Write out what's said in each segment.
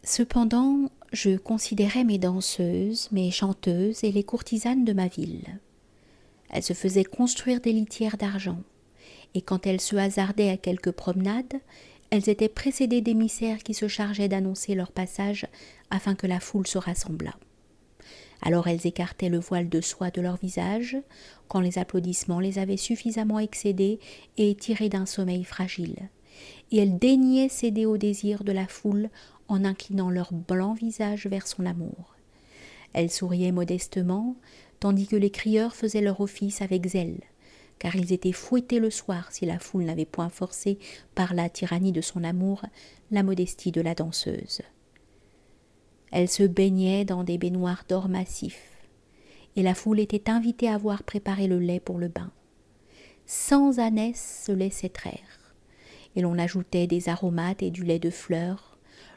Cependant, je considérais mes danseuses, mes chanteuses et les courtisanes de ma ville. Elles se faisaient construire des litières d'argent, et quand elles se hasardaient à quelques promenades, elles étaient précédées d'émissaires qui se chargeaient d'annoncer leur passage afin que la foule se rassemblât. Alors elles écartaient le voile de soie de leur visage, quand les applaudissements les avaient suffisamment excédés et tirés d'un sommeil fragile, et elles daignaient céder au désir de la foule en inclinant leur blanc visage vers son amour. Elles souriaient modestement, tandis que les crieurs faisaient leur office avec zèle, car ils étaient fouettés le soir si la foule n'avait point forcé, par la tyrannie de son amour, la modestie de la danseuse. Elles se baignaient dans des baignoires d'or massif, et la foule était invitée à voir préparer le lait pour le bain. 100 ânesses se laissaient traire, et l'on ajoutait des aromates et du lait de fleurs,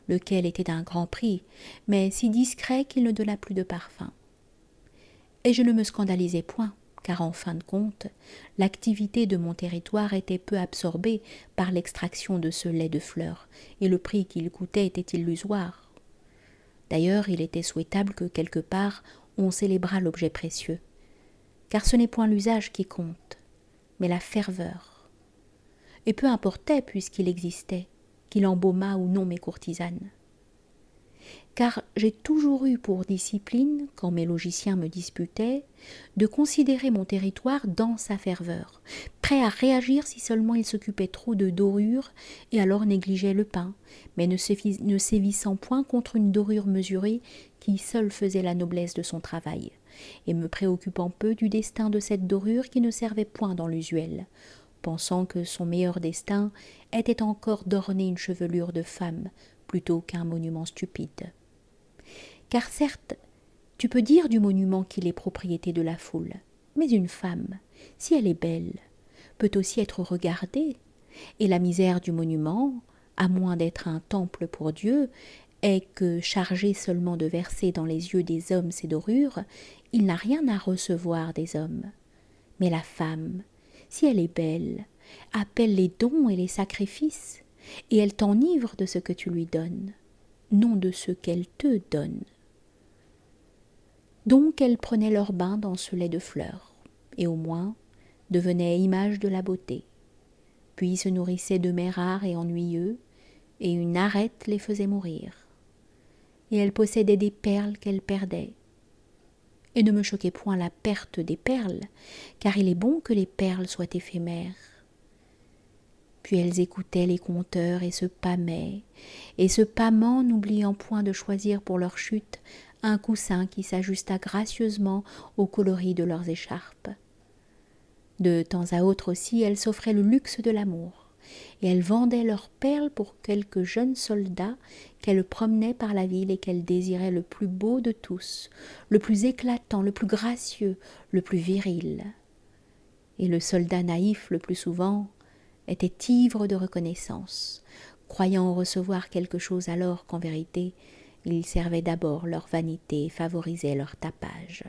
lequel était d'un grand prix, mais si discret qu'il ne donna plus de parfum. Et je ne me scandalisais point, car en fin de compte, l'activité de mon territoire était peu absorbée par l'extraction de ce lait de fleurs, et le prix qu'il coûtait était illusoire. D'ailleurs, il était souhaitable que quelque part on célébrât l'objet précieux, car ce n'est point l'usage qui compte, mais la ferveur. Et peu importait, puisqu'il existait, qu'il embaumât ou non mes courtisanes. Car j'ai toujours eu pour discipline, quand mes logiciens me disputaient, de considérer mon territoire dans sa ferveur, prêt à réagir si seulement il s'occupait trop de dorure et alors négligeait le pain, mais ne sévissant point contre une dorure mesurée qui seule faisait la noblesse de son travail, et me préoccupant peu du destin de cette dorure qui ne servait point dans l'usuel, pensant que son meilleur destin était encore d'orner une chevelure de femme plutôt qu'un monument stupide. Car certes, tu peux dire du monument qu'il est propriété de la foule, mais une femme, si elle est belle, peut aussi être regardée, et la misère du monument, à moins d'être un temple pour Dieu, est que, chargé seulement de verser dans les yeux des hommes ses dorures, il n'a rien à recevoir des hommes. Mais la femme, si elle est belle, appelle les dons et les sacrifices, et elle t'enivre de ce que tu lui donnes, non de ce qu'elle te donne. Donc elles prenaient leur bain dans ce lait de fleurs, et au moins devenaient image de la beauté, puis se nourrissaient de mets rares et ennuyeux, et une arête les faisait mourir. Et elles possédaient des perles qu'elles perdaient. Et ne me choquait point la perte des perles, car il est bon que les perles soient éphémères. Puis elles écoutaient les conteurs et se pâmant n'oubliant point de choisir pour leur chute un coussin qui s'ajustât gracieusement au coloris de leurs écharpes. De temps à autre aussi, elles s'offraient le luxe de l'amour, et elles vendaient leurs perles pour quelques jeunes soldats qu'elles promenaient par la ville et qu'elles désiraient le plus beau de tous, le plus éclatant, le plus gracieux, le plus viril. Et le soldat naïf, le plus souvent, était ivre de reconnaissance, croyant recevoir quelque chose alors qu'en vérité, il servait d'abord leur vanité et favorisait leur tapage.